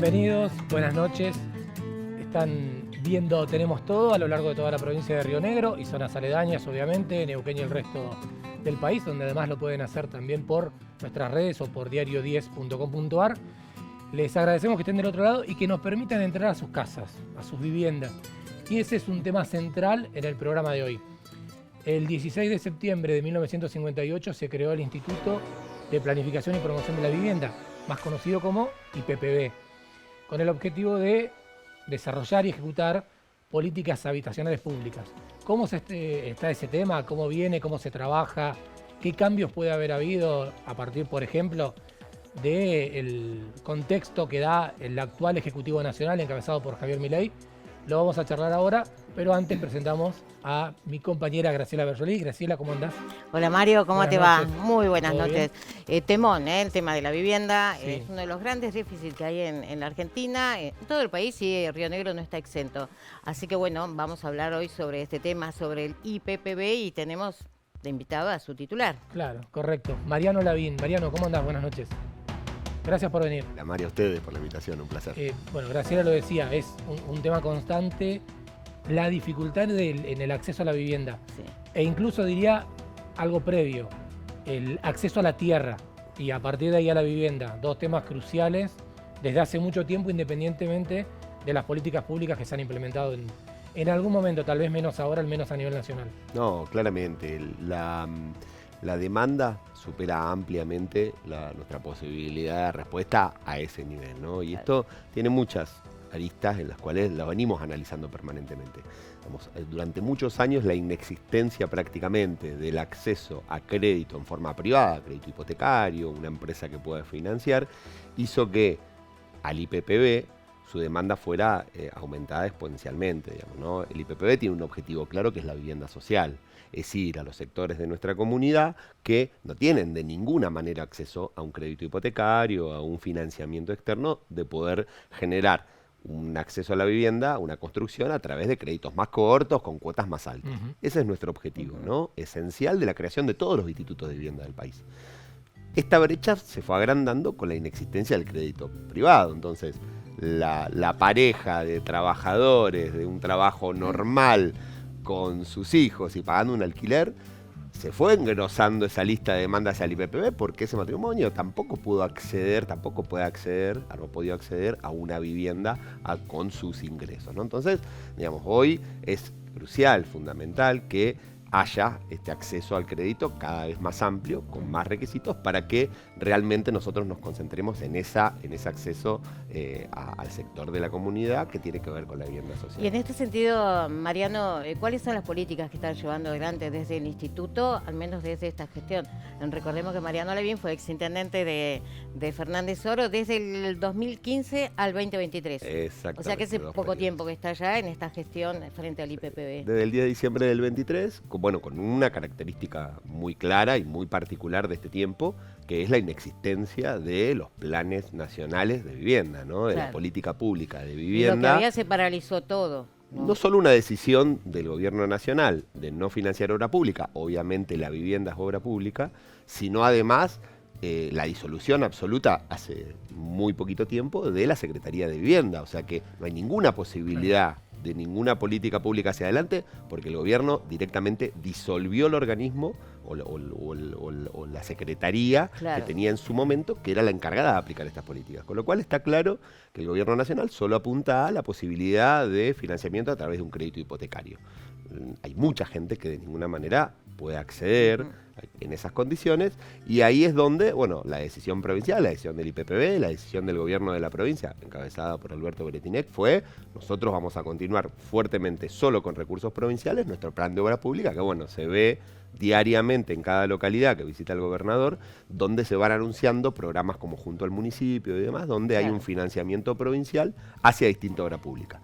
Bienvenidos, buenas noches. Están viendo Tenemos Todo a lo largo de toda la provincia de Río Negro y zonas aledañas, obviamente, Neuquén y el resto del país, donde además lo pueden hacer también por nuestras redes o por diario10.com.ar. Les agradecemos que estén del otro lado y que nos permitan entrar a sus casas, a sus viviendas. Y ese es un tema central en el programa de hoy. El 16 de septiembre de 1958 se creó el Instituto de Planificación y Promoción de la Vivienda, más conocido como IPPB, con el objetivo de desarrollar y ejecutar políticas habitacionales públicas. ¿Cómo está ese tema? ¿Cómo viene? ¿Cómo se trabaja? ¿Qué cambios puede haber habido a partir, por ejemplo, del contexto que da el actual Ejecutivo Nacional encabezado por Javier Milei? Lo vamos a charlar ahora, pero antes presentamos a mi compañera Graciela Berjolí. Graciela, ¿cómo andás? Hola Mario, ¿cómo te va? Muy buenas noches. Temón, el tema de la vivienda, sí. Es uno de los grandes déficits que hay en la Argentina, en todo el país, y Río Negro no está exento. Así que bueno, vamos a hablar hoy sobre este tema, sobre el IPPB, y tenemos de invitado a su titular. Claro, correcto. Mariano Lavín. Mariano, ¿cómo andás? Buenas noches. Gracias por venir. La María, a ustedes por la invitación, un placer. Bueno, Graciela lo decía, es un tema constante, la dificultad en el acceso a la vivienda. Sí. E incluso diría algo previo, el acceso a la tierra y a partir de ahí a la vivienda. Dos temas cruciales desde hace mucho tiempo, independientemente de las políticas públicas que se han implementado en algún momento, tal vez menos ahora, al menos a nivel nacional. No, claramente. La demanda supera ampliamente nuestra posibilidad de respuesta a ese nivel, ¿no? Y esto tiene muchas aristas en las cuales la venimos analizando permanentemente. Durante muchos años la inexistencia prácticamente del acceso a crédito en forma privada, crédito hipotecario, una empresa que pueda financiar, hizo que al IPPB su demanda fuera aumentada exponencialmente, digamos, ¿no? El IPPB tiene un objetivo claro que es la vivienda social, es ir a los sectores de nuestra comunidad que no tienen de ninguna manera acceso a un crédito hipotecario, a un financiamiento externo, de poder generar un acceso a la vivienda, una construcción a través de créditos más cortos, con cuotas más altas. Ese es nuestro objetivo, ¿no? Esencial de la creación de todos los institutos de vivienda del país. Esta brecha se fue agrandando con la inexistencia del crédito privado. Entonces, la pareja de trabajadores de un trabajo normal con sus hijos y pagando un alquiler, se fue engrosando esa lista de demandas al IPPB porque ese matrimonio tampoco pudo acceder, no ha podido acceder a una vivienda con sus ingresos, ¿no? Entonces, digamos, hoy es crucial, fundamental que haya este acceso al crédito cada vez más amplio, con más requisitos, para que realmente nosotros nos concentremos en ese acceso al sector de la comunidad que tiene que ver con la vivienda social. Y en este sentido, Mariano, ¿cuáles son las políticas que están llevando adelante desde el instituto, al menos desde esta gestión? Recordemos que Mariano Lavín fue exintendente de Fernández Oro desde el 2015 al 2023. Exactamente. O sea que hace poco tiempo que está ya en esta gestión frente al IPPB. Desde el 10 de diciembre del 23, bueno, con una característica muy clara y muy particular de este tiempo, que es la inexistencia de los planes nacionales de vivienda, ¿no? De la política pública de vivienda. Lo que había se paralizó todo. No solo una decisión del gobierno nacional de no financiar obra pública, obviamente la vivienda es obra pública, sino además la disolución absoluta hace muy poquito tiempo de la Secretaría de Vivienda. O sea que no hay ninguna posibilidad de ninguna política pública hacia adelante porque el gobierno directamente disolvió el organismo o la secretaría que tenía en su momento, que era la encargada de aplicar estas políticas. Con lo cual está claro que el gobierno nacional solo apunta a la posibilidad de financiamiento a través de un crédito hipotecario. Hay mucha gente que de ninguna manera puede acceder en esas condiciones, y ahí es donde, bueno, la decisión provincial, la decisión del IPPB, la decisión del gobierno de la provincia, encabezada por Alberto Bretinec, fue: nosotros vamos a continuar fuertemente solo con recursos provinciales nuestro plan de obra pública, que bueno, se ve diariamente en cada localidad que visita el gobernador, donde se van anunciando programas como Junto al Municipio y demás, donde hay un financiamiento provincial hacia distinta obra pública.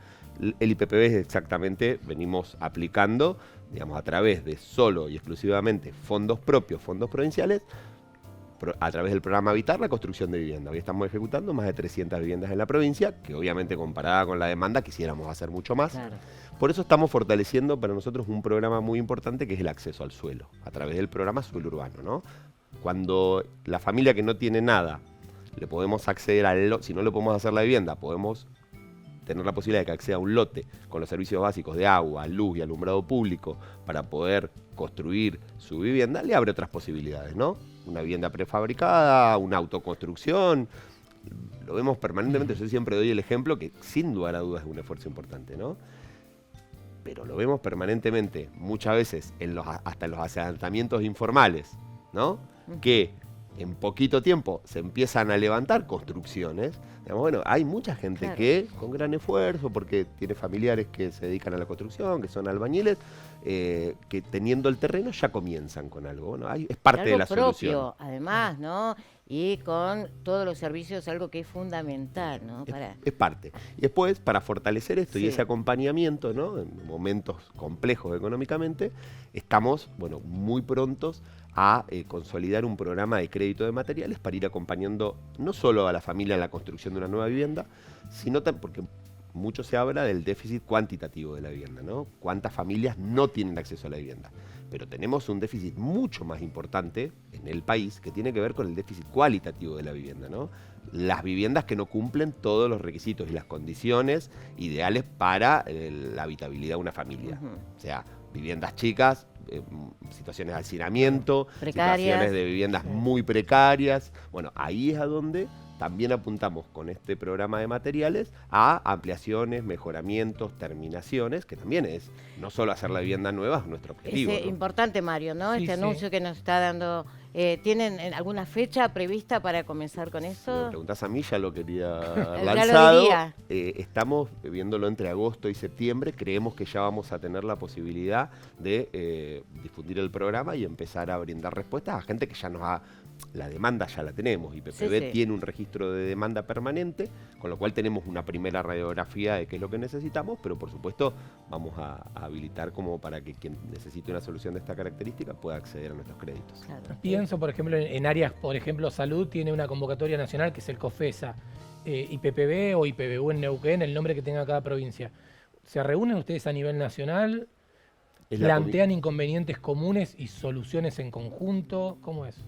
El IPPB es exactamente, venimos aplicando, digamos, a través de solo y exclusivamente fondos propios, fondos provinciales, a través del programa Habitar, la construcción de vivienda. Hoy estamos ejecutando más de 300 viviendas en la provincia, que obviamente comparada con la demanda quisiéramos hacer mucho más. Claro. Por eso estamos fortaleciendo para nosotros un programa muy importante que es el acceso al suelo, a través del programa Suelo Urbano, ¿no? Cuando la familia que no tiene nada le podemos acceder al lote, si no le podemos hacer la vivienda, podemos tener la posibilidad de que acceda a un lote con los servicios básicos de agua, luz y alumbrado público para poder construir su vivienda, le abre otras posibilidades, ¿no? Una vivienda prefabricada, una autoconstrucción. Lo vemos permanentemente, yo siempre doy el ejemplo que sin lugar a dudas es un esfuerzo importante, ¿no? Pero lo vemos permanentemente, muchas veces hasta en los asentamientos informales, ¿no? Que en poquito tiempo se empiezan a levantar construcciones. Digamos, bueno, hay mucha gente que con gran esfuerzo, porque tiene familiares que se dedican a la construcción, que son albañiles, que teniendo el terreno ya comienzan con algo. Bueno, es parte de la solución. Además, ¿no? Y con todos los servicios, algo que es fundamental, ¿no? Es parte. Y después, para fortalecer esto y ese acompañamiento, ¿no? En momentos complejos económicamente, estamos, bueno, muy prontos a consolidar un programa de crédito de materiales para ir acompañando no solo a la familia en la construcción de una nueva vivienda, sino porque mucho se habla del déficit cuantitativo de la vivienda, ¿no? Cuántas familias no tienen acceso a la vivienda. Pero tenemos un déficit mucho más importante en el país que tiene que ver con el déficit cualitativo de la vivienda, ¿no? Las viviendas que no cumplen todos los requisitos y las condiciones ideales para la habitabilidad de una familia. O sea, viviendas chicas, situaciones de hacinamiento, situaciones de viviendas muy precarias. Bueno, ahí es a donde también apuntamos con este programa de materiales a ampliaciones, mejoramientos, terminaciones, que también es no solo hacer la vivienda nueva, es nuestro objetivo. Es importante, Mario, ¿no? Sí, anuncio que nos está dando. ¿Tienen alguna fecha prevista para comenzar con esto? Si me preguntás a mí, ya lo quería lanzado. Estamos viéndolo entre agosto y septiembre. Creemos que ya vamos a tener la posibilidad de difundir el programa y empezar a brindar respuestas a gente que ya nos ha... La demanda ya la tenemos, y PPB tiene un registro de demanda permanente, con lo cual tenemos una primera radiografía de qué es lo que necesitamos, pero por supuesto vamos a habilitar como para que quien necesite una solución de esta característica pueda acceder a nuestros créditos. Claro. Pienso, por ejemplo, en áreas, por ejemplo, salud tiene una convocatoria nacional que es el COFESA, IPPB o IPBU en Neuquén, el nombre que tenga cada provincia. ¿Se reúnen ustedes a nivel nacional? ¿Plantean inconvenientes comunes y soluciones en conjunto? ¿Cómo es?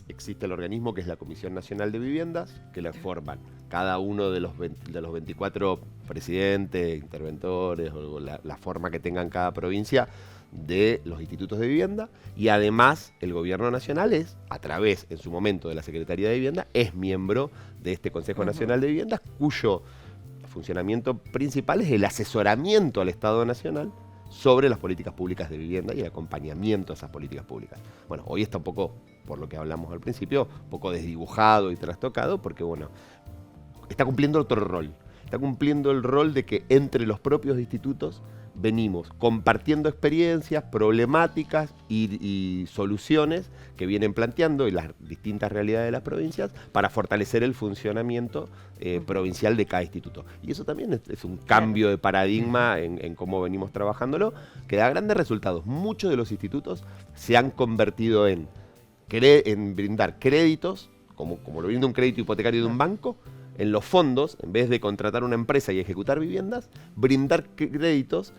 Existe el organismo que es la Comisión Nacional de Viviendas, que la forman cada uno de los 24 presidentes, interventores, o la forma que tengan cada provincia de los institutos de vivienda, y además el gobierno nacional es, a través en su momento de la Secretaría de Vivienda, es miembro de este Consejo Nacional de Viviendas, cuyo funcionamiento principal es el asesoramiento al Estado Nacional sobre las políticas públicas de vivienda y el acompañamiento a esas políticas públicas. Bueno, hoy está un poco, por lo que hablamos al principio, un poco desdibujado y trastocado, porque bueno, está cumpliendo otro rol. Está cumpliendo el rol de que entre los propios institutos venimos compartiendo experiencias, problemáticas y soluciones que vienen planteando en las distintas realidades de las provincias para fortalecer el funcionamiento provincial de cada instituto. Y eso también es un cambio de paradigma en cómo venimos trabajándolo, que da grandes resultados. Muchos de los institutos se han convertido en brindar créditos, como lo brinda un crédito hipotecario de un banco, en los fondos, en vez de contratar una empresa y ejecutar viviendas, brindar créditos,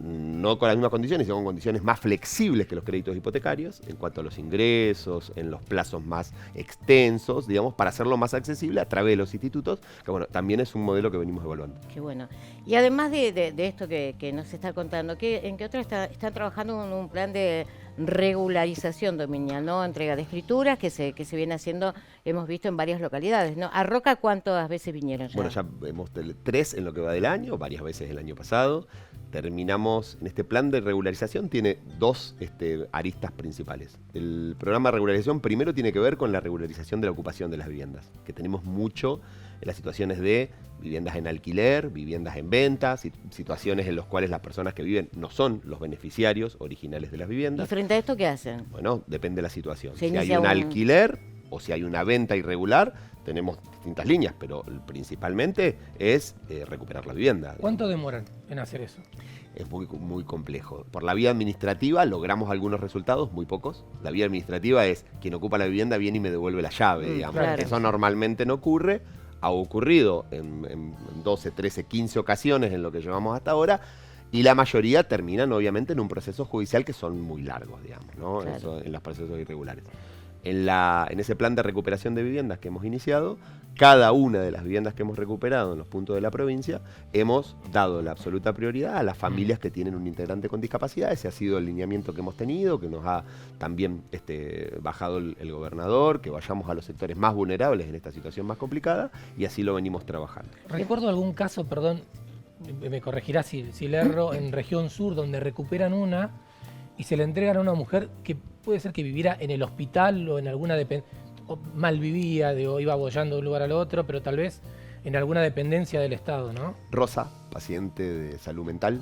no con las mismas condiciones, sino con condiciones más flexibles que los créditos hipotecarios, en cuanto a los ingresos, en los plazos más extensos, digamos, para hacerlo más accesible a través de los institutos, que bueno, también es un modelo que venimos evaluando. Qué bueno. Y además de esto que nos está contando, ¿en qué otro están trabajando en un plan de regularización dominial, ¿no? Entrega de escrituras que se viene haciendo, hemos visto en varias localidades, ¿no? ¿A Roca cuántas veces vinieron ya? Bueno, ya vemos 3 en lo que va del año, varias veces el año pasado. Terminamos, en este plan de regularización tiene 2 aristas principales. El programa de regularización primero tiene que ver con la regularización de la ocupación de las viviendas, que tenemos mucho en las situaciones de viviendas en alquiler, viviendas en venta, situaciones en las cuales las personas que viven no son los beneficiarios originales de las viviendas. ¿Y frente a esto qué hacen? Bueno, depende de la situación. Si hay un alquiler o si hay una venta irregular, tenemos distintas líneas, pero principalmente es recuperar la vivienda. ¿Cuánto demoran en hacer eso? Es muy complejo. Por la vía administrativa logramos algunos resultados, muy pocos. La vía administrativa es quien ocupa la vivienda viene y me devuelve la llave, digamos. Claro. Eso normalmente no ocurre. Ha ocurrido en 12, 13, 15 ocasiones en lo que llevamos hasta ahora, y la mayoría terminan obviamente en un proceso judicial que son muy largos, digamos, ¿no? Claro. Eso, en los procesos irregulares. en ese plan de recuperación de viviendas que hemos iniciado, cada una de las viviendas que hemos recuperado en los puntos de la provincia, hemos dado la absoluta prioridad a las familias que tienen un integrante con discapacidad. Ese ha sido el lineamiento que hemos tenido, que nos ha también bajado el gobernador, que vayamos a los sectores más vulnerables en esta situación más complicada, y así lo venimos trabajando. Recuerdo algún caso, perdón, me corregirá si le erro, en región sur, donde recuperan una y se le entregan a una mujer que puede ser que viviera en el hospital o en alguna dependencia, mal vivía, iba boyando de un lugar al otro, pero tal vez en alguna dependencia del Estado, ¿no? Rosa, paciente de salud mental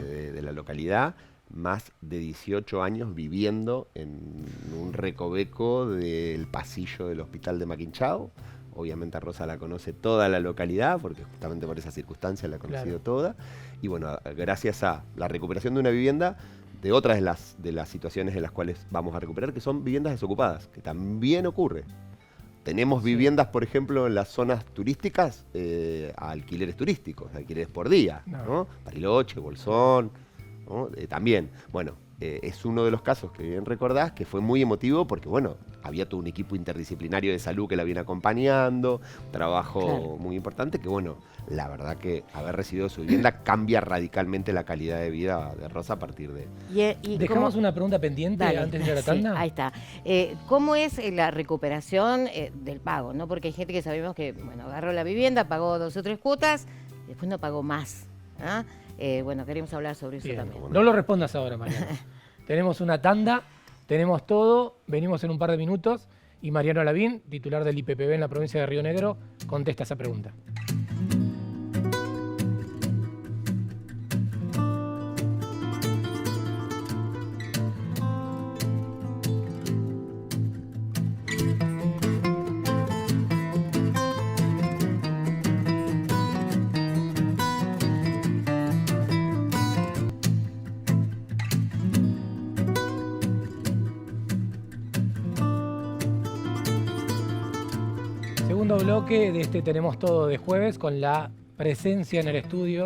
de la localidad, más de 18 años viviendo en un recoveco del pasillo del hospital de Maquinchao. Obviamente a Rosa la conoce toda la localidad, porque justamente por esa circunstancia la ha conocido toda. Y bueno, gracias a la recuperación de una vivienda, de otras de las situaciones en las cuales vamos a recuperar, que son viviendas desocupadas, que también ocurre. Tenemos viviendas, por ejemplo, en las zonas turísticas, a alquileres turísticos, alquileres por día, ¿no? Bariloche, Bolsón, ¿no? También. Bueno, es uno de los casos que bien recordás, que fue muy emotivo porque, bueno, había todo un equipo interdisciplinario de salud que la viene acompañando, un trabajo muy importante que, bueno, la verdad que haber recibido su vivienda cambia radicalmente la calidad de vida de Rosa a partir de... Dejamos una pregunta pendiente antes de ir a la tanda. Sí, ahí está. ¿Cómo es la recuperación del pago? ¿No? Porque hay gente que sabemos que, bueno, agarró la vivienda, pagó 2 o 3 cuotas, y después no pagó más. Bueno, queremos hablar sobre eso también. No lo respondas ahora, Mariano. Tenemos una tanda, tenemos todo, venimos en un par de minutos y Mariano Lavín, titular del IPPB en la provincia de Río Negro, contesta esa pregunta. Segundo bloque de Tenemos Todo de jueves, con la presencia en el estudio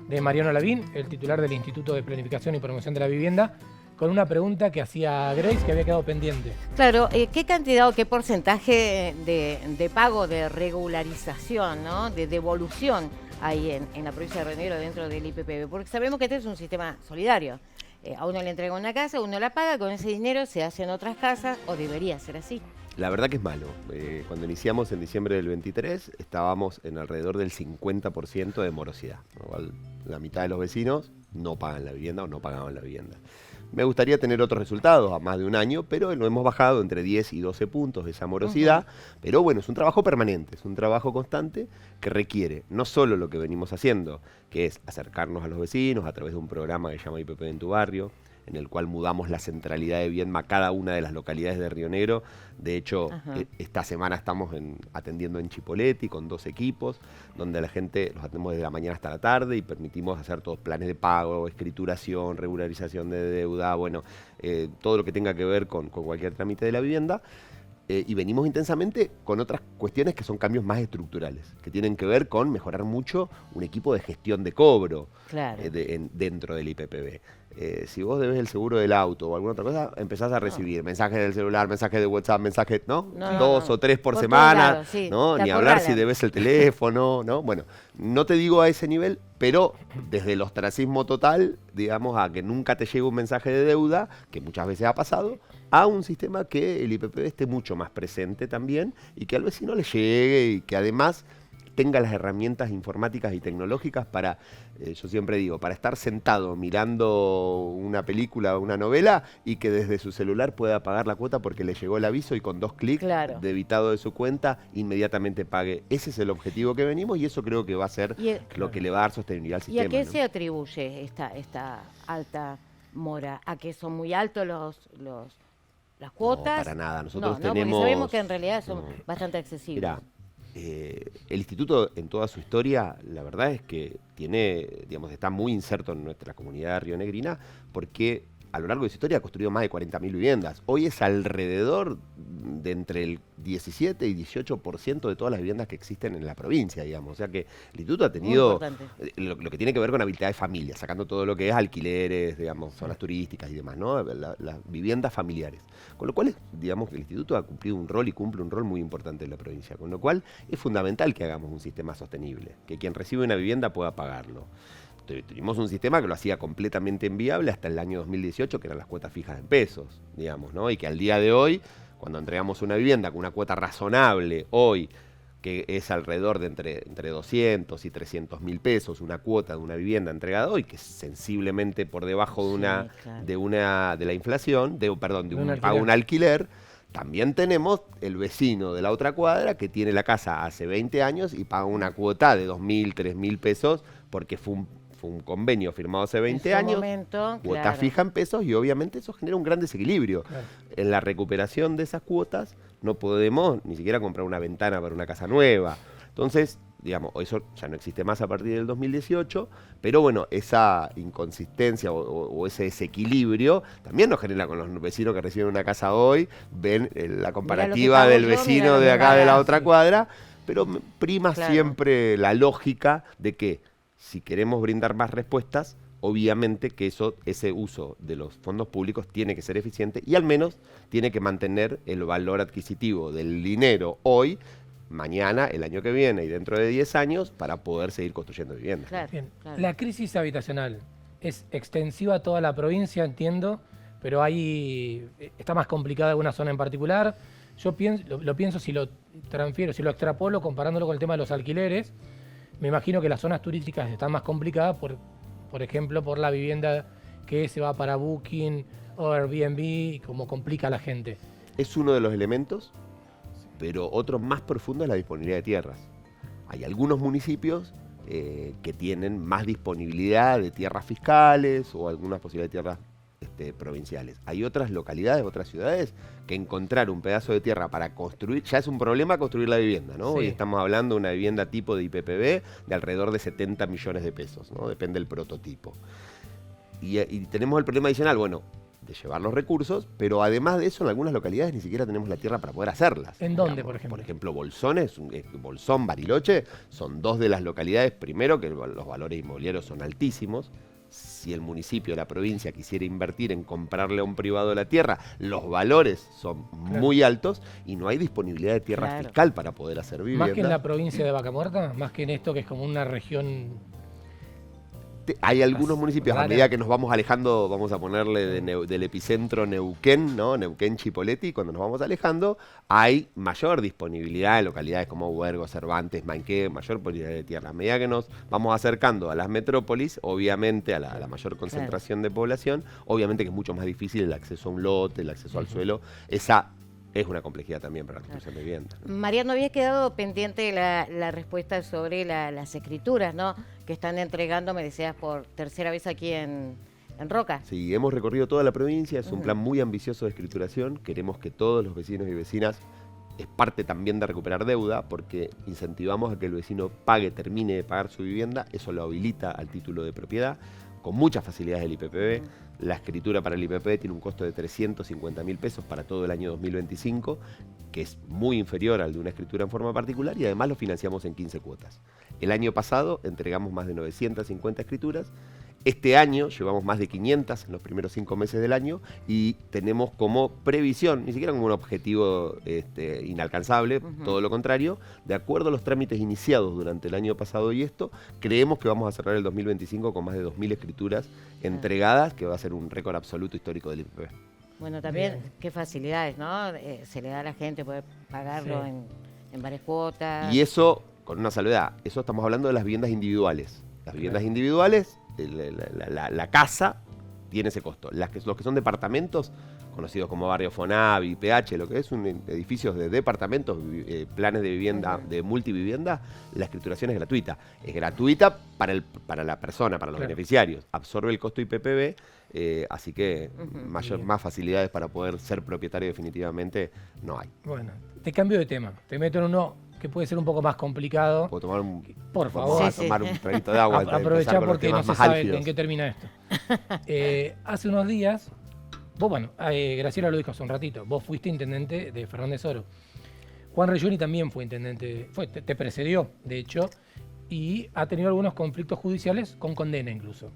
de Mariano Lavín, el titular del Instituto de Planificación y Promoción de la Vivienda, con una pregunta que hacía Grace que había quedado pendiente. Claro, ¿qué cantidad o qué porcentaje de pago de regularización, ¿no? De devolución hay en la provincia de Río Negro dentro del IPPB? Porque sabemos que este es un sistema solidario. A uno le entrega una casa, uno la paga, con ese dinero se hacen otras casas, o debería ser así. La verdad que es malo. Cuando iniciamos en diciembre del 23, estábamos en alrededor del 50% de morosidad. La mitad de los vecinos no pagan la vivienda o no pagaban la vivienda. Me gustaría tener otros resultados a más de un año, pero lo hemos bajado entre 10 y 12 puntos de esa morosidad. Pero bueno, es un trabajo permanente, es un trabajo constante que requiere no solo lo que venimos haciendo, que es acercarnos a los vecinos a través de un programa que se llama IPP en tu barrio, en el cual mudamos la centralidad de Viedma a cada una de las localidades de Río Negro. De hecho, esta semana estamos atendiendo en Chipoleti con 2 equipos, donde a la gente los atendemos desde la mañana hasta la tarde y permitimos hacer todos planes de pago, escrituración, regularización de deuda, bueno, todo lo que tenga que ver con cualquier trámite de la vivienda. Y venimos intensamente con otras cuestiones que son cambios más estructurales, que tienen que ver con mejorar mucho un equipo de gestión de cobro dentro del IPPB. Si vos debes el seguro del auto o alguna otra cosa, empezás a recibir mensajes del celular, mensajes de WhatsApp, mensajes, ¿no? 2 o 3 por semana, lados, sí. ¿no? Ni hablar si debes el teléfono, ¿no? Bueno, no te digo a ese nivel, pero desde el ostracismo total, digamos, a que nunca te llegue un mensaje de deuda, que muchas veces ha pasado, a un sistema que el IPPB esté mucho más presente también y que al vecino le llegue y que además tenga las herramientas informáticas y tecnológicas para, yo siempre digo, para estar sentado mirando una película o una novela y que desde su celular pueda pagar la cuota porque le llegó el aviso y con 2 clics debitado de su cuenta inmediatamente pague. Ese es el objetivo que venimos y eso creo que va a ser lo que le va a dar sostenibilidad al sistema. ¿Y a qué se atribuye esta alta mora? ¿A que son muy altos las cuotas? No, para nada. Nosotros tenemos... Porque sabemos que en realidad son bastante accesibles. Mirá, el instituto en toda su historia, la verdad es que tiene, digamos, está muy inserto en nuestra comunidad rionegrina porque a lo largo de su historia ha construido más de 40.000 viviendas. Hoy es alrededor de entre el 17 y 18% de todas las viviendas que existen en la provincia, digamos. O sea que el instituto ha tenido lo que tiene que ver con habilidad de familia, sacando todo lo que es alquileres, digamos, zonas turísticas y demás, ¿no? Las viviendas familiares. Con lo cual, digamos que el instituto ha cumplido un rol y cumple un rol muy importante en la provincia. Con lo cual es fundamental que hagamos un sistema sostenible, que quien recibe una vivienda pueda pagarlo. Tuvimos un sistema que lo hacía completamente inviable hasta el año 2018, que eran las cuotas fijas en pesos, digamos, ¿no? Y que al día de hoy, cuando entregamos una vivienda con una cuota razonable, hoy, que es alrededor de entre 200 y 300 mil pesos, una cuota de una vivienda entregada hoy, que es sensiblemente por debajo de la inflación, de un alquiler. También tenemos el vecino de la otra cuadra que tiene la casa hace 20 años y paga una cuota de 2.000, 3.000 pesos porque fue un convenio firmado hace 20 años, cuota fija en pesos, y obviamente eso genera un gran desequilibrio. Claro. En la recuperación de esas cuotas no podemos ni siquiera comprar una ventana para una casa nueva. Entonces, digamos, eso ya no existe más a partir del 2018, pero bueno, esa inconsistencia o ese desequilibrio también nos genera con los vecinos que reciben una casa hoy, ven la comparativa del vecino de acá de la otra cuadra, pero prima siempre la lógica de que si queremos brindar más respuestas, obviamente que ese uso de los fondos públicos tiene que ser eficiente y al menos tiene que mantener el valor adquisitivo del dinero hoy, mañana, el año que viene y dentro de 10 años para poder seguir construyendo viviendas. Claro, bien. Claro. La crisis habitacional es extensiva a toda la provincia, entiendo, pero está más complicada alguna zona en particular. Yo lo pienso si lo transfiero, si lo extrapolo comparándolo con el tema de los alquileres. Me imagino que las zonas turísticas están más complicadas, por ejemplo, por la vivienda que se va para Booking o Airbnb, como complica a la gente. Es uno de los elementos, pero otro más profundo es la disponibilidad de tierras. Hay algunos municipios que tienen más disponibilidad de tierras fiscales o algunas posibilidades de tierras provinciales. Hay otras localidades, otras ciudades, que encontrar un pedazo de tierra para construir, ya es un problema construir la vivienda, ¿no? Sí. Hoy estamos hablando de una vivienda tipo de IPPB de alrededor de 70 millones de pesos, ¿no? Depende del prototipo. Y tenemos el problema adicional, bueno, de llevar los recursos, pero además de eso, en algunas localidades ni siquiera tenemos la tierra para poder hacerlas. ¿En dónde, por ejemplo? Por ejemplo, Bolsón, Bariloche, son dos de las localidades, primero, que los valores inmobiliarios son altísimos. Si el municipio, la provincia, quisiera invertir en comprarle a un privado la tierra, los valores son muy altos y no hay disponibilidad de tierra fiscal para poder hacer vivienda. ¿Más que en la provincia de Vaca Muerta? ¿Más que en esto que es como una región? Hay algunos municipios, a medida que nos vamos alejando, vamos a ponerle del epicentro Neuquén, ¿no? Neuquén, Chipoleti, cuando nos vamos alejando, hay mayor disponibilidad en localidades como Huergo, Cervantes, Manqué, mayor disponibilidad de tierra. A medida que nos vamos acercando a las metrópolis, obviamente a la mayor concentración de población, obviamente que es mucho más difícil el acceso a un lote, el acceso al suelo. Esa es una complejidad también para la construcción de vivienda, ¿no? Mariano, había quedado pendiente la respuesta sobre las escrituras, ¿no? Que están entregando, me decías, por tercera vez aquí en Roca. Sí, hemos recorrido toda la provincia, es un plan muy ambicioso de escrituración. Queremos que todos los vecinos y vecinas, es parte también de recuperar deuda, porque incentivamos a que el vecino termine de pagar su vivienda, eso lo habilita al título de propiedad, con muchas facilidades del IPPB. La escritura para el IPPB tiene un costo de 350.000 pesos para todo el año 2025, que es muy inferior al de una escritura en forma particular, y además lo financiamos en 15 cuotas. El año pasado entregamos más de 950 escrituras. Este año llevamos más de 500 en los primeros 5 meses del año y tenemos como previsión, ni siquiera como un objetivo inalcanzable, todo lo contrario, de acuerdo a los trámites iniciados durante el año pasado y creemos que vamos a cerrar el 2025 con más de 2.000 escrituras entregadas, que va a ser un récord absoluto histórico del IPPB. Bueno, también qué facilidades, ¿no? Se le da a la gente poder pagarlo en varias cuotas. Y eso, con una salvedad, eso estamos hablando de las viviendas individuales. Las viviendas individuales, la casa tiene ese costo. Los que son departamentos, conocidos como barrio Fonavi, PH, lo que es edificios de departamentos, planes de vivienda, de multivivienda, la escrituración es gratuita. Es gratuita para la persona, para los beneficiarios. Absorbe el costo IPPB, así que más facilidades para poder ser propietario definitivamente no hay. Bueno, te cambio de tema. Te meto en uno que puede ser un poco más complicado. ¿Puedo tomar por favor, tomar un traguito de agua? Aprovechá porque no se sabe en qué termina esto. Hace unos días, vos, Graciela lo dijo hace un ratito, vos fuiste intendente de Fernández Oro. Juan Reggioni también fue intendente, te precedió, de hecho, y ha tenido algunos conflictos judiciales con condena incluso.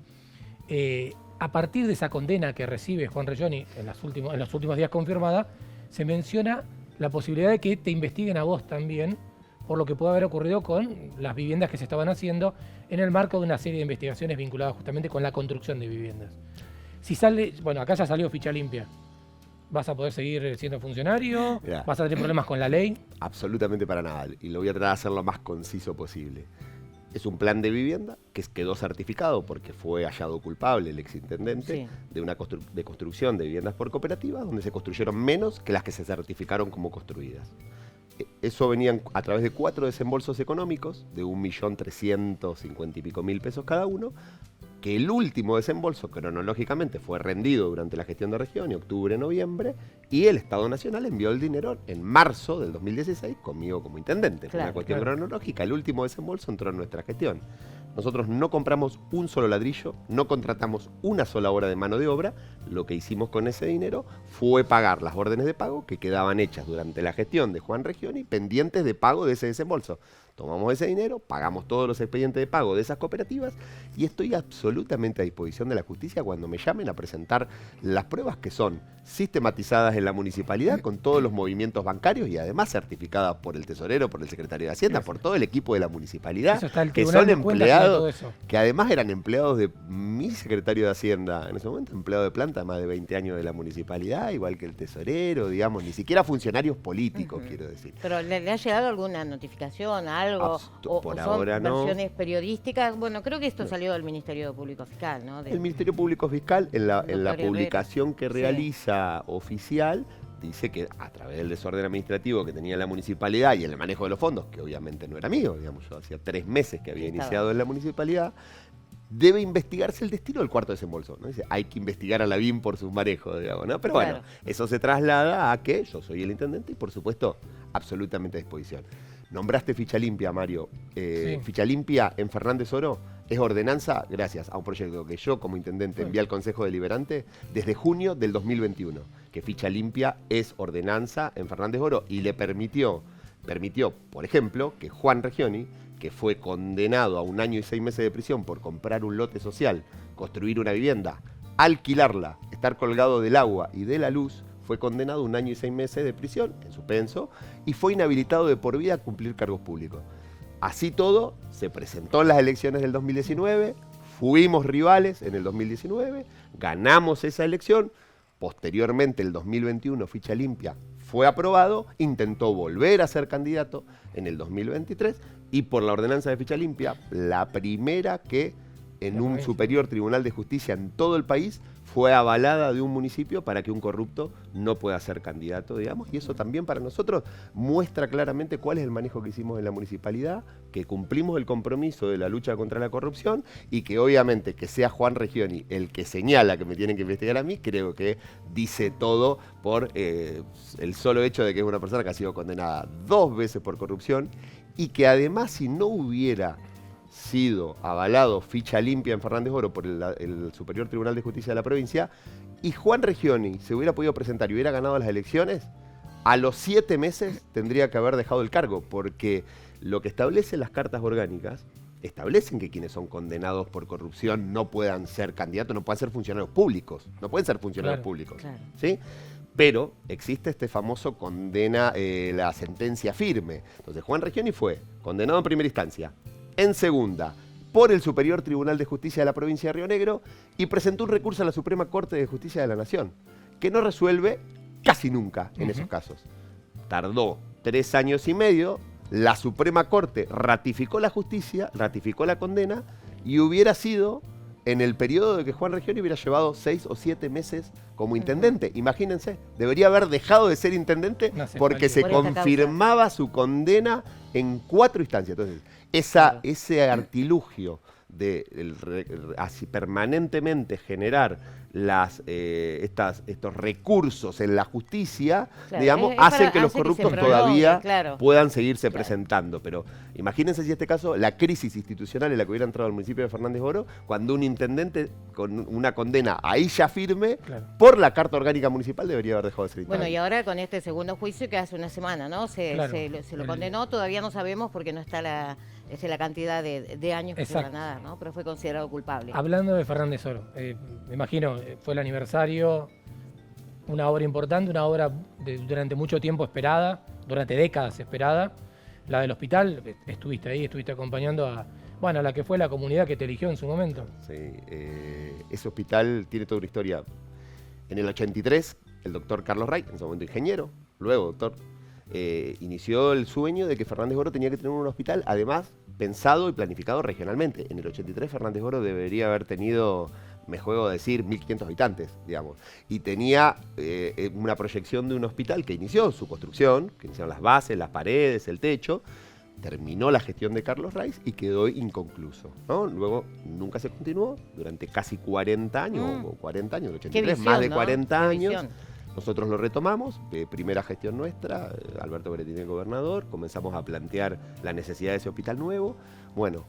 A partir de esa condena que recibe Juan Reggioni en los últimos días confirmada, se menciona la posibilidad de que te investiguen a vos también por lo que puede haber ocurrido con las viviendas que se estaban haciendo en el marco de una serie de investigaciones vinculadas justamente con la construcción de viviendas. Si sale, bueno, acá ya salió ficha limpia. ¿Vas a poder seguir siendo funcionario? Mirá, ¿Vas a tener problemas con la ley? absolutamente para nada. Y lo voy a tratar de hacer lo más conciso posible. Es un plan de vivienda que quedó certificado porque fue hallado culpable el exintendente de construcción de viviendas por cooperativas, donde se construyeron menos que las que se certificaron como construidas. Eso venían a través de 4 desembolsos económicos de 1.350.000 y pico pesos cada uno, que el último desembolso cronológicamente fue rendido durante la gestión de Reggioni, octubre-noviembre, y el Estado Nacional envió el dinero en marzo del 2016 conmigo como intendente. Fue una cuestión cronológica, el último desembolso entró en nuestra gestión. Nosotros no compramos un solo ladrillo, no contratamos una sola hora de mano de obra. Lo que hicimos con ese dinero fue pagar las órdenes de pago que quedaban hechas durante la gestión de Juan Reggioni, pendientes de pago de ese desembolso. Tomamos ese dinero, pagamos todos los expedientes de pago de esas cooperativas y estoy absolutamente a disposición de la justicia cuando me llamen a presentar las pruebas que son sistematizadas en la municipalidad con todos los movimientos bancarios y además certificadas por el tesorero, por el secretario de Hacienda, por todo el equipo de la municipalidad, Eso está el que Tribunal son de Cuentas y todo empleados, eso. que además eran empleados de mi secretario de Hacienda, en ese momento empleado de planta, más de 20 años de la municipalidad, igual que el tesorero, digamos, ni siquiera funcionarios políticos, quiero decir. ¿Pero le ha llegado alguna notificación, algo? Por ¿O ahora son no. versiones periodísticas? Bueno, creo que esto salió del Ministerio Público Fiscal, ¿no? El Ministerio Público Fiscal, en la Doctor publicación que Sí. realiza oficial, dice que a través del desorden administrativo que tenía la municipalidad y en el manejo de los fondos, que obviamente no era mío, digamos, yo hacía 3 meses que había iniciado en la municipalidad, debe investigarse el destino del cuarto desembolso, ¿no? Dice, hay que investigar a la BIM por sus manejos, digamos, ¿no? Pero bueno, eso se traslada a que yo soy el intendente y por supuesto, absolutamente a disposición. Nombraste ficha limpia, Mario. Sí. Ficha limpia en Fernández Oro es ordenanza gracias a un proyecto que yo como intendente envié al Consejo Deliberante desde junio del 2021, que ficha limpia es ordenanza en Fernández Oro y le permitió, por ejemplo, que Juan Reggioni, que fue condenado a 1 año y 6 meses de prisión por comprar un lote social, construir una vivienda, alquilarla, estar colgado del agua y de la luz, fue condenado a 1 año y 6 meses de prisión, en suspenso, y fue inhabilitado de por vida a cumplir cargos públicos. Así todo, se presentó en las elecciones del 2019, fuimos rivales en el 2019, ganamos esa elección, posteriormente el 2021, ficha limpia, fue aprobado, intentó volver a ser candidato en el 2023 y por la ordenanza de ficha limpia, la primera que en un superior tribunal de justicia en todo el país fue avalada de un municipio para que un corrupto no pueda ser candidato, digamos, y eso también para nosotros muestra claramente cuál es el manejo que hicimos en la municipalidad, que cumplimos el compromiso de la lucha contra la corrupción y que obviamente que sea Juan Reggioni el que señala que me tienen que investigar a mí, creo que dice todo por el solo hecho de que es una persona que ha sido condenada 2 veces por corrupción y que además si no hubiera sido avalado ficha limpia en Fernández Oro por el Superior Tribunal de Justicia de la provincia y Juan Reggioni se hubiera podido presentar y hubiera ganado las elecciones, a los 7 meses tendría que haber dejado el cargo, porque lo que establecen las cartas orgánicas establecen que quienes son condenados por corrupción no puedan ser candidatos, no puedan ser funcionarios públicos, no pueden ser funcionarios públicos, ¿sí? Pero existe este famoso condena, la sentencia firme. Entonces Juan Reggioni fue condenado en primera instancia, en segunda, por el Superior Tribunal de Justicia de la provincia de Río Negro y presentó un recurso a la Suprema Corte de Justicia de la Nación, que no resuelve casi nunca en esos casos. Tardó 3 años y medio, la Suprema Corte ratificó la justicia, ratificó la condena y hubiera sido en el periodo de que Juan Reggioni hubiera llevado 6 o 7 meses como intendente. Imagínense, debería haber dejado de ser intendente porque se confirmaba su condena en 4 instancias. Entonces, ese artilugio de así permanentemente generar estos recursos en la justicia, Claro, digamos, es hacen para que los hacer que se corruptos prolongue, todavía claro. puedan seguirse Claro. presentando. Pero imagínense si este caso, la crisis institucional en la que hubiera entrado el municipio de Fernández Oro, cuando un intendente con una condena ahí ya firme, Claro. por la Carta Orgánica Municipal debería haber dejado de ser Bueno, intendente. y ahora con este segundo juicio que hace una semana, ¿no? Claro. Se lo condenó, todavía no sabemos porque no está la cantidad de años que se van Exacto. a dar, ¿no? Pero fue considerado culpable. Hablando de Fernández Oro, me imagino, fue el aniversario, una obra importante, una obra durante mucho tiempo esperada, durante décadas esperada. La del hospital, estuviste ahí, estuviste acompañando a la que fue la comunidad que te eligió en su momento. Sí, ese hospital tiene toda una historia. En el 83, el doctor Carlos Ray, en ese momento ingeniero, luego doctor, inició el sueño de que Fernández Oro tenía que tener un hospital, además pensado y planificado regionalmente. En el 83 Fernández Oro debería haber tenido, me juego a decir, 1.500 habitantes, digamos. Y tenía una proyección de un hospital que inició su construcción, que iniciaron las bases, las paredes, el techo. Terminó la gestión de Carlos Rais y quedó inconcluso, ¿no? Luego nunca se continuó durante casi 40 años, o 40 años, el 83, Qué más de visión, ¿no? 40 Qué años. visión. Nosotros lo retomamos, primera gestión nuestra, Alberto Beretín, el gobernador, comenzamos a plantear la necesidad de ese hospital nuevo. Bueno,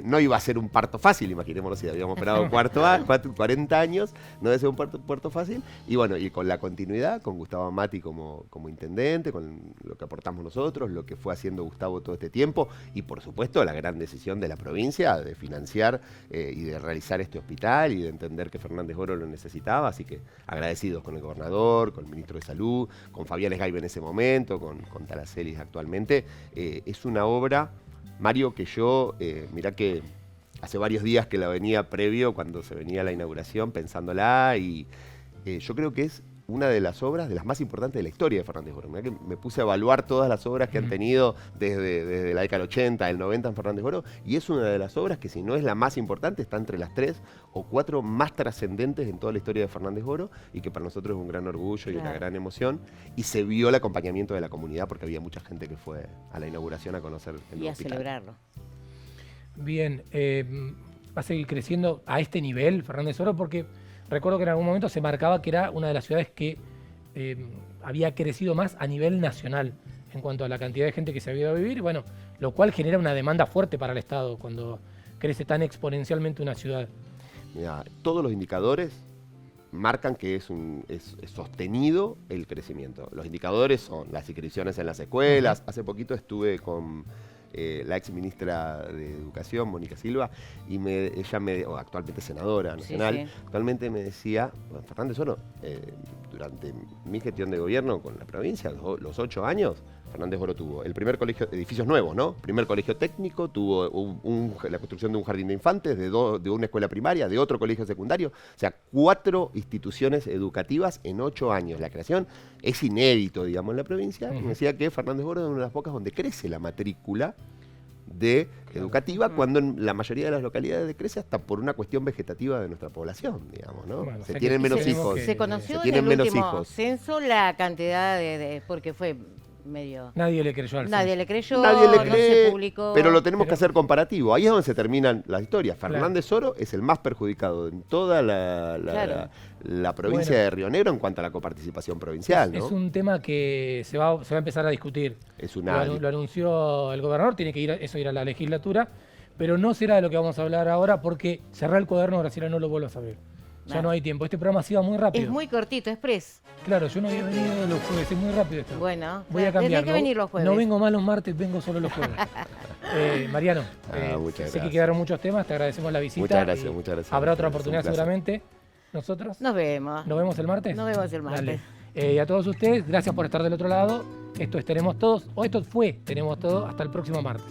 no iba a ser un parto fácil, imaginémonos si habíamos esperado 40 años, no debe ser un parto fácil. Y bueno, y con la continuidad, con Gustavo Amati como intendente, con lo que aportamos nosotros, lo que fue haciendo Gustavo todo este tiempo, y por supuesto la gran decisión de la provincia de financiar y de realizar este hospital y de entender que Fernández Oro lo necesitaba. Así que agradecidos con el gobernador, con el ministro de Salud, con Fabián Esgaibe en ese momento, con Talacelis actualmente. Es una obra, Mario, que yo, mirá que hace varios días que la venía previo, cuando se venía la inauguración, pensándola, y yo creo que es una de las obras, de las más importantes de la historia de Fernández Oro. Mirá que me puse a evaluar todas las obras que han tenido desde la década del 80, el 90 en Fernández Oro, y es una de las obras que, si no es la más importante, está entre las 3 o 4 más trascendentes en toda la historia de Fernández Oro, y que para nosotros es un gran orgullo y una gran emoción. Y se vio el acompañamiento de la comunidad, porque había mucha gente que fue a la inauguración a conocer el Y a hospital. celebrarlo. Bien, va a seguir creciendo a este nivel Fernández Oro, porque recuerdo que en algún momento se marcaba que era una de las ciudades que había crecido más a nivel nacional en cuanto a la cantidad de gente que se había ido a vivir, bueno, lo cual genera una demanda fuerte para el Estado cuando crece tan exponencialmente una ciudad. Mirá, todos los indicadores marcan que es sostenido el crecimiento. Los indicadores son las inscripciones en las escuelas. Hace poquito estuve con la ex ministra de Educación, Mónica Silva, y actualmente senadora nacional, Sí. actualmente me decía, bueno, Fernández Oro, durante mi gestión de gobierno con la provincia, los 8 años, Fernández Oro tuvo el primer colegio, edificios nuevos, ¿no? Primer colegio técnico, tuvo la construcción de un jardín de infantes, de una escuela primaria, de otro colegio secundario, o sea, 4 instituciones educativas en 8 años. La creación es inédito, digamos, en la provincia. Y me decía que Fernández Oro es una de las pocas donde crece la matrícula educativa, cuando en la mayoría de las localidades decrece hasta por una cuestión vegetativa de nuestra población, digamos, ¿no? Bueno, o se sea tienen que menos tenemos hijos. que- Se conoció en tienen el menos último hijos. censo la cantidad porque fue medio... Nadie le creyó al Nadie censo. le creyó, Nadie le no cree, se publicó. pero lo tenemos que Pero- hacer comparativo. Ahí es donde se terminan las historias. Claro. Fernández Oro es el más perjudicado en toda Claro. la provincia Bueno. de Río Negro en cuanto a la coparticipación provincial, ¿no? Es un tema que se va a empezar a discutir. Es Lo anunció el gobernador, tiene que ir a la legislatura, pero no será de lo que vamos a hablar ahora porque cerrar el cuaderno, Graciela, no lo vuelvo a saber. Ya no hay tiempo. Este programa se iba muy rápido. Es muy cortito, express. Claro, yo no había venido los jueves, es muy rápido esto. Bueno, Voy a tenés cambiar. que venir los jueves. No vengo más los martes, vengo solo los jueves. Mariano, Muchas sé gracias. que quedaron muchos temas, te agradecemos la visita. Muchas gracias, y muchas gracias. Habrá otra Es un oportunidad placer. seguramente. Nosotros Nos vemos. nos vemos el martes. Nos vemos el martes. Dale. Y a todos ustedes, gracias por estar del otro lado. Esto es Tenemos Todos, o esto fue Tenemos Todo. Hasta el próximo martes.